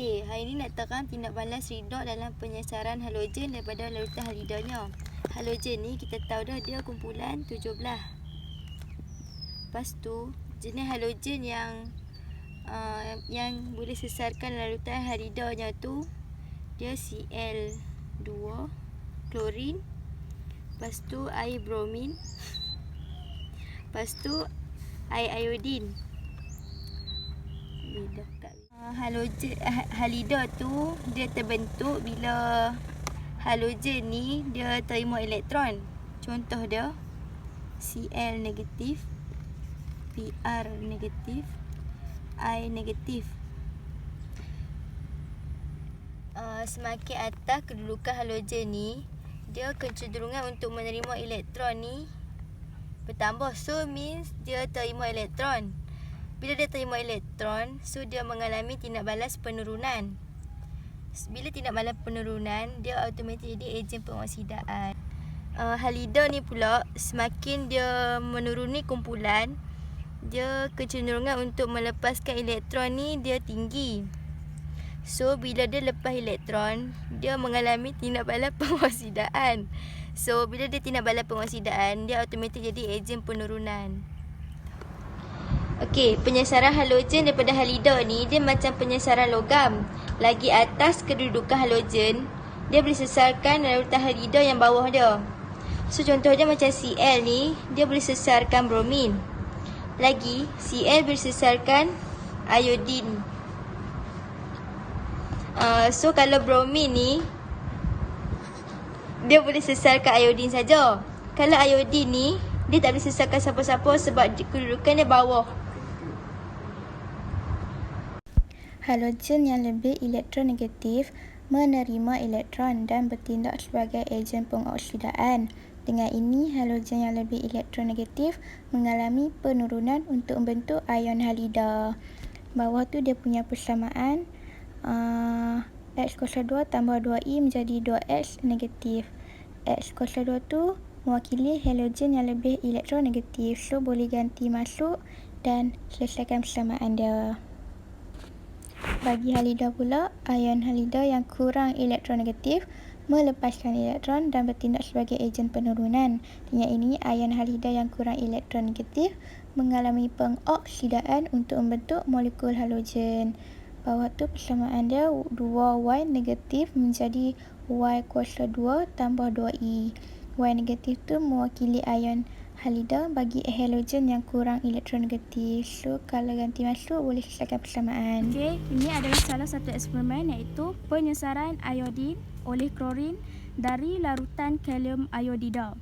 Okey, hari ini nak terang tindak balas redox dalam penyesaran halogen daripada larutan halidanya. Halogen ni kita tahu dah dia kumpulan 17. Lepas tu jenis halogen yang boleh sesarkan larutan halidanya tu dia Cl2 klorin, lepas tu air bromin, lepas tu air iodin. Halogen halida tu dia terbentuk bila halogen ni dia terima elektron. Contoh dia Cl negatif, Pr negatif, I negatif. Semakin atas kedudukan halogen ni, dia kecenderungan untuk menerima elektron ni bertambah. So means dia terima elektron. Bila dia terima elektron, so dia mengalami tindak balas penurunan. Bila tindak balas penurunan, dia automatik jadi ejen pengoksidaan. Halida ni pula, semakin dia menuruni kumpulan, dia kecenderungan untuk melepaskan elektron ni dia tinggi. So bila dia lepas elektron, dia mengalami tindak balas pengoksidaan. So bila dia tindak balas pengoksidaan, dia automatik jadi ejen penurunan. Okey, penyesaran halogen daripada halida ni dia macam penyesaran logam. Lagi atas kedudukan halogen, dia boleh sesarkan larutan halida yang bawah dia. So contohnya macam Cl ni, dia boleh sesarkan bromin. Lagi, Cl boleh sesarkan iodin. So kalau bromin ni, dia boleh sesarkan iodin saja. Kalau iodin ni, dia tak boleh sesarkan siapa-siapa sebab kedudukan dia bawah. Halogen yang lebih elektronegatif menerima elektron dan bertindak sebagai ejen pengoksidaan. Dengan ini, halogen yang lebih elektronegatif mengalami penurunan untuk membentuk ion halida. Bawah tu dia punya persamaan X02 tambah 2I menjadi 2X negatif. X02 tu mewakili halogen yang lebih elektronegatif. So boleh ganti masuk dan selesaikan persamaan dia. Bagi halida pula, ion halida yang kurang elektronegatif melepaskan elektron dan bertindak sebagai ejen penurunan. Dengan ini, ion halida yang kurang elektronegatif mengalami pengoksidaan untuk membentuk molekul halogen. Bawah tu persamaan dia 2Y negatif menjadi Y kuasa 2 tambah 2I. Y negatif tu mewakili ion halida bagi halogen yang kurang elektronegatif. So kalau ganti masuk boleh selesaikan persamaan. Okey, ini adalah salah satu eksperimen iaitu penyesaran iodin oleh klorin dari larutan kalium iodida.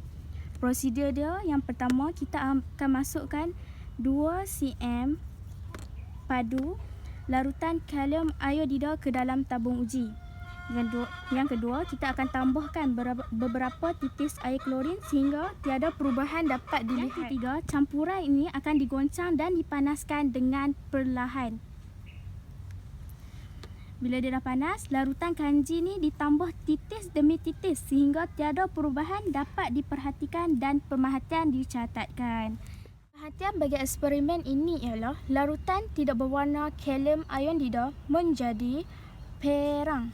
Prosedur dia yang pertama, kita akan masukkan 2 cm padu larutan kalium iodida ke dalam tabung uji. Yang kedua, kita akan tambahkan beberapa titis air klorin sehingga tiada perubahan dapat dilihat. Yang ketiga, campuran ini akan digoncang dan dipanaskan dengan perlahan. Bila dia dah panas, larutan kanji ni ditambah titis demi titis sehingga tiada perubahan dapat diperhatikan dan pemerhatian dicatatkan. Perhatian bagi eksperimen ini ialah larutan tidak berwarna kalium iodida menjadi perang.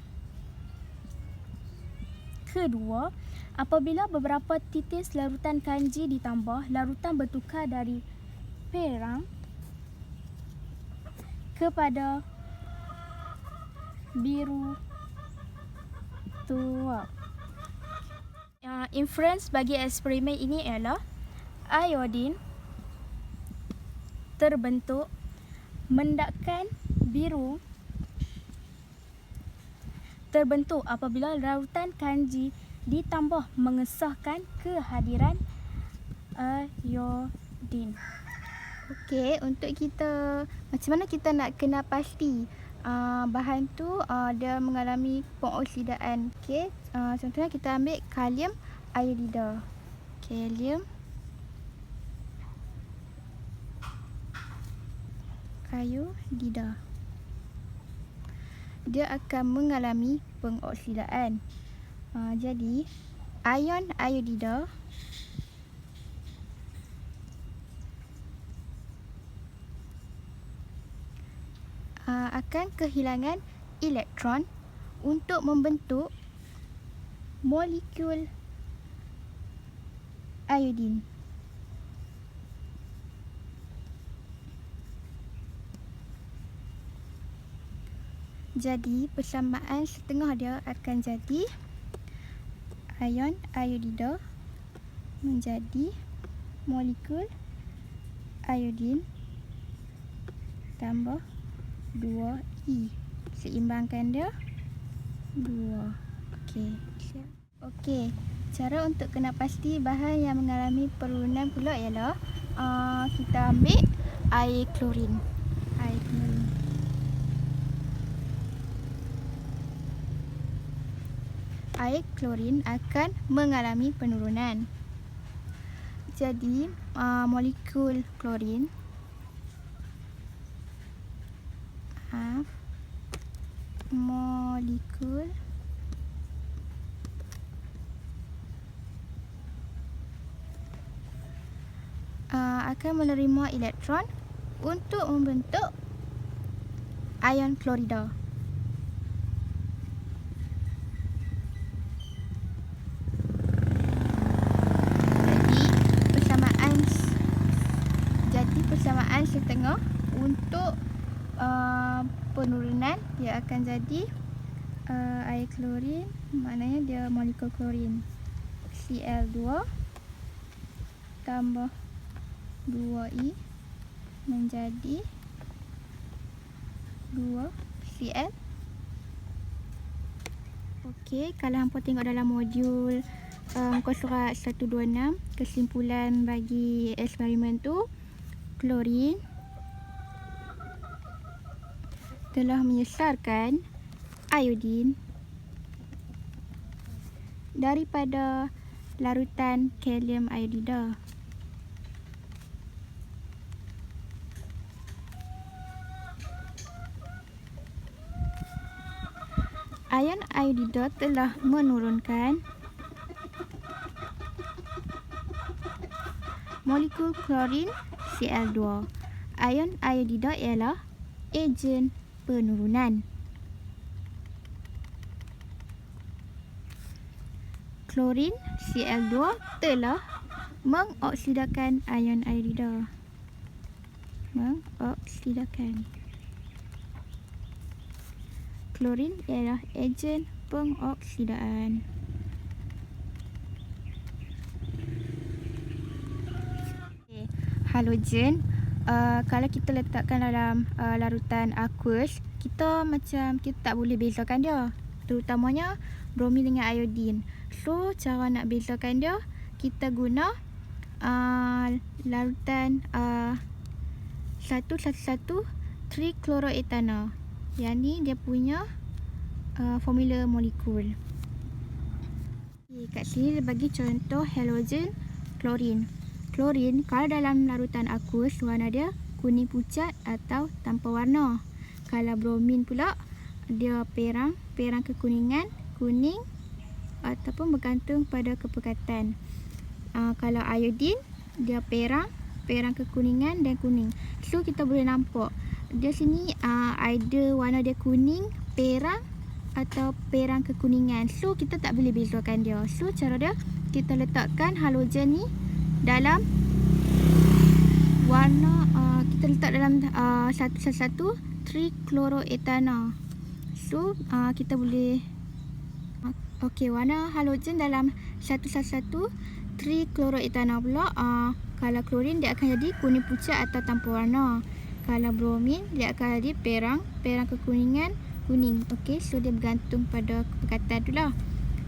Kedua, apabila beberapa titis larutan kanji ditambah, larutan bertukar dari perang kepada biru tua. Inference bagi eksperimen ini ialah iodin terbentuk mendakan biru terbentuk apabila larutan kanji ditambah mengesahkan kehadiran iodin. Okey, untuk kita macam mana kita nak kena pasti bahan tu dia mengalami pengoksidaan. Okey, contohnya kita ambil kalium iodida. Kalium iodida. Dia akan mengalami pengoksidaan. Jadi ion iodida akan kehilangan elektron untuk membentuk molekul iodin. Jadi persamaan setengah dia akan jadi ion iodida menjadi molekul iodin tambah 2E. Seimbangkan dia 2. Okey, cara untuk kena pasti bahan yang mengalami penurunan pula ialah kita ambil air klorin. Air klorin akan mengalami penurunan. Jadi molekul klorin akan menerima elektron untuk membentuk ion klorida. Jadi persamaan setengah untuk penurunan dia akan jadi air klorin, maknanya dia molekul klorin Cl2 tambah 2E menjadi 2Cl. Okey, kalau hampa tengok dalam modul muka surat 126, kesimpulan bagi eksperimen tu, klorin telah menyesarkan iodin daripada larutan kalium iodida. Ion iodida telah menurunkan molekul klorin Cl2. Ion iodida ialah ejen penurunan. Klorin Cl2 telah mengoksidakan ion iodida. Klorin ialah ejen pengoksidaan. Halogen, kalau kita letakkan dalam larutan aqueous, kita tak boleh bezakan dia, terutamanya bromin dengan iodin. So cara nak bezakan dia, kita guna larutan 111 trichloroethanol. Yang ni dia punya formula molekul. Kat sini dia bagi contoh halogen klorin. Klorin kalau dalam larutan aqueous warna dia kuning pucat atau tanpa warna. Kalau bromin pula dia perang kekuningan, kuning ataupun bergantung pada kepekatan. Kalau iodin dia perang kekuningan dan kuning. So kita boleh nampak dia sini either warna dia kuning, perang atau perang kekuningan. So kita tak boleh bezakan dia. So cara dia, kita letakkan halogen ni dalam warna kita letak dalam 111 trichloroethanol. So kita boleh warna halogen dalam 111 trichloroethanol pula kalau klorin dia akan jadi kuning pucat atau tanpa warna. Kalau bromin dia akan jadi perang kekuningan, kuning. Okey, so dia bergantung pada kepekatan tu lah.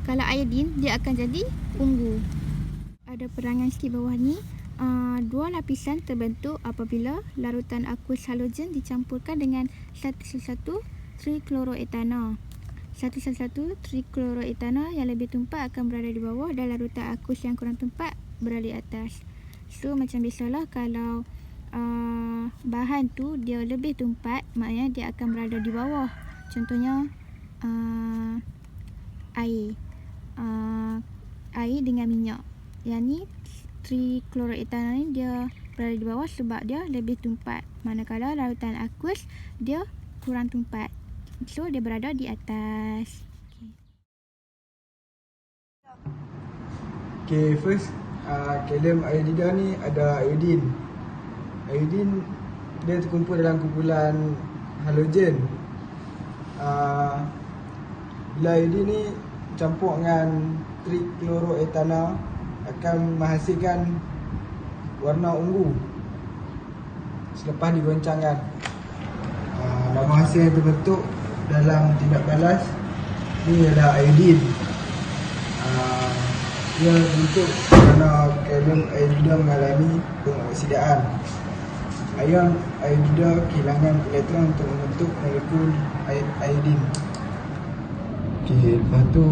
Kalau iodin dia akan jadi ungu. Ada perangan sikit bawah ni. Dua lapisan terbentuk apabila larutan aqueous halogen dicampurkan dengan 111 trichloroethanol. 111 trichloroethanol yang lebih tumpat akan berada di bawah dan larutan aqueous yang kurang tumpat berada di atas. So macam biasalah, kalau bahan tu dia lebih tumpat, maknanya dia akan berada di bawah. Contohnya air dengan minyak. Yang ni trichloroethanol ni dia berada di bawah sebab dia lebih tumpat, manakala larutan aqueous dia kurang tumpat. So dia berada di atas. Okay, first kalium iodida ni ada iodin. Iodin dia terkumpul dalam kumpulan halogen. Bila iodin ni campur dengan trichloroethanol akan menghasilkan warna ungu selepas digoncangkan. Nama hasil yang terbentuk dalam tindak balas ni adalah iodin. Dia terbentuk kerana kalium iodida mengalami pengoksidaan. Ion iodida kehilangan elektron untuk membentuk molekul iodin. Okey, lepas tu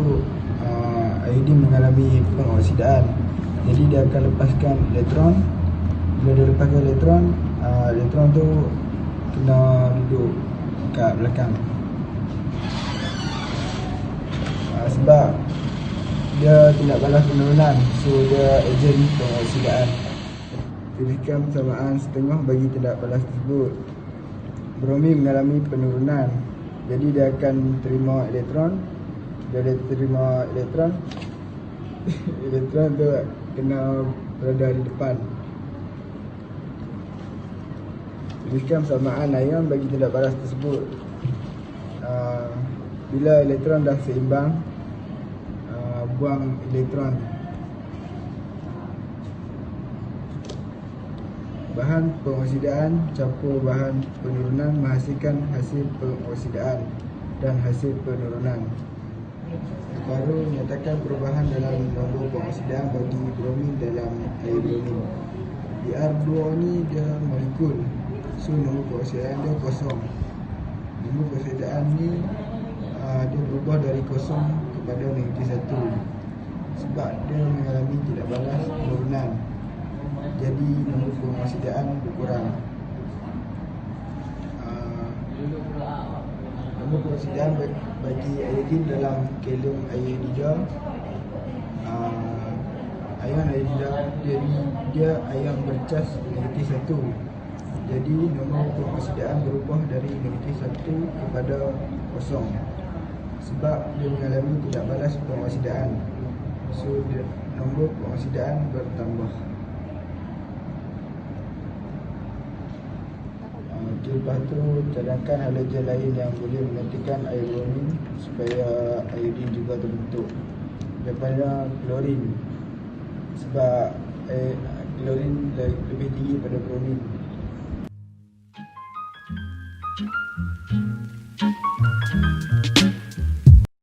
iodin mengalami pengoksidaan. Jadi dia akan lepaskan elektron. Bila dia lepaskan elektron, elektron tu kena duduk kat belakang. Sebab dia tidak balas penurunan, so dia ejen pengoksidaan. Tuliskan persamaan setengah bagi tindak balas tersebut. Bromin mengalami penurunan, jadi dia akan terima elektron. Bila dia terima elektron elektron tu kena berada di depan. Tuliskan persamaan ion bagi tindak balas tersebut. Bila elektron dah seimbang, buang elektron. Bahan pengoksidaan campur bahan penurunan menghasilkan hasil pengoksidaan dan hasil penurunan. Baru menyatakan perubahan dalam nombor pengoksidaan bagi bromin dalam air bromin. Br2 ni dia molekul, so nombor pengoksidaan dia kosong. Nombor pengoksidaan ni dia berubah dari kosong kepada -1 sebab dia mengalami tidak balas penurunan. Jadi nombor pengoksidaan berkurang. Nombor pengoksidaan bagi iodin dalam kalium iodida, ion iodida dia ion bercas -1. Jadi nombor pengoksidaan berubah dari -1 kepada kosong sebab dia mengalami tidak balas pengoksidaan. So nombor pengoksidaan bertambah. Lepas tu cadangkan halogen lain yang boleh menggantikan air bromin supaya iodin juga terbentuk. Daripada klorin, sebab klorin lebih tinggi pada bromin.